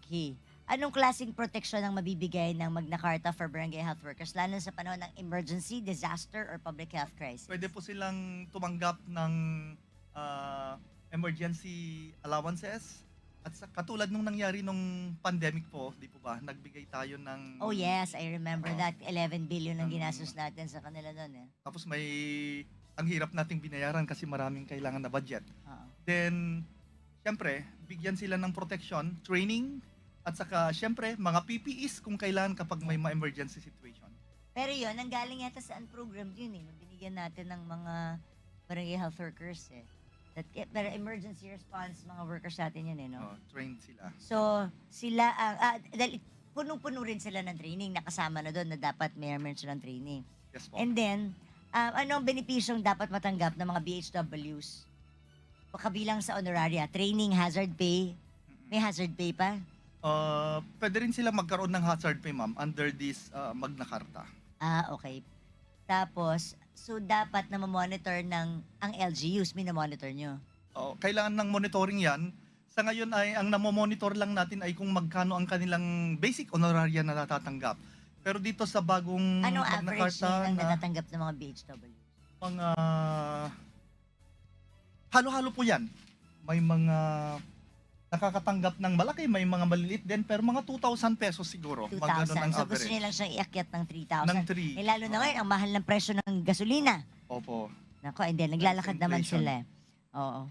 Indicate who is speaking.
Speaker 1: Okay. Anong klaseng proteksyon ang mabibigay ng Magna Carta for barangay health workers, lalo sa panahon ng emergency, disaster, or public health crisis?
Speaker 2: Pwede po silang tumanggap ng emergency allowances. At sa, katulad nung nangyari nung pandemic po, di po ba, nagbigay tayo ng...
Speaker 1: Oh yes, I remember
Speaker 2: Oo.
Speaker 1: that. 11 billion ang
Speaker 2: Ng-
Speaker 1: ginastos natin sa kanila noon eh.
Speaker 2: Tapos may... Ang hirap nating binayaran kasi maraming kailangan na budget.
Speaker 1: Oo.
Speaker 2: Then, syempre, bigyan sila ng protection, training, at saka, syempre, mga PPEs kung kailan kapag may ma-emergency situation.
Speaker 1: Pero yun, ang galing yata sa program yun eh. Binigyan natin ng mga barangay health workers eh. Pero emergency response, mga workers natin yun eh, no?
Speaker 2: Trained sila.
Speaker 1: So, sila ang, dahil punong-puno rin sila ng training, nakasama na doon na dapat meron silang training.
Speaker 2: Yes po.
Speaker 1: And then, anong benepisyong dapat matanggap ng mga BHWs? Kabilang sa honoraria, training, hazard pay, may hazard pay pa?
Speaker 2: Pwede rin sila magkaroon ng hazard pay, ma'am, under this Magna Carta.
Speaker 1: Okay. Tapos, so dapat na monitor ng ang LGUs, minamonitor nyo.
Speaker 2: Kailangan ng monitoring yan. Sa ngayon ay ang namomonitor lang natin ay kung magkano ang kanilang basic honoraria na natatanggap. Pero dito sa bagong
Speaker 1: Anong
Speaker 2: Magna
Speaker 1: average
Speaker 2: Carta
Speaker 1: ang
Speaker 2: na
Speaker 1: natatanggap ng mga BHWs?
Speaker 2: mga halo-halo po yan. May mga nakakatanggap ng malaki, may mga maliliit din, pero mga 2,000 pesos siguro. Mga ganun
Speaker 1: 2,000.
Speaker 2: ang
Speaker 1: So gusto
Speaker 2: average.
Speaker 1: nilang siyang iakyat ng 3,000.
Speaker 2: Ng 3.
Speaker 1: Eh, lalo na ngayon, ang mahal ng presyo ng gasolina.
Speaker 2: Opo.
Speaker 1: Nako, hindi, naglalakad naman
Speaker 2: Inflation.
Speaker 1: sila eh. Oo.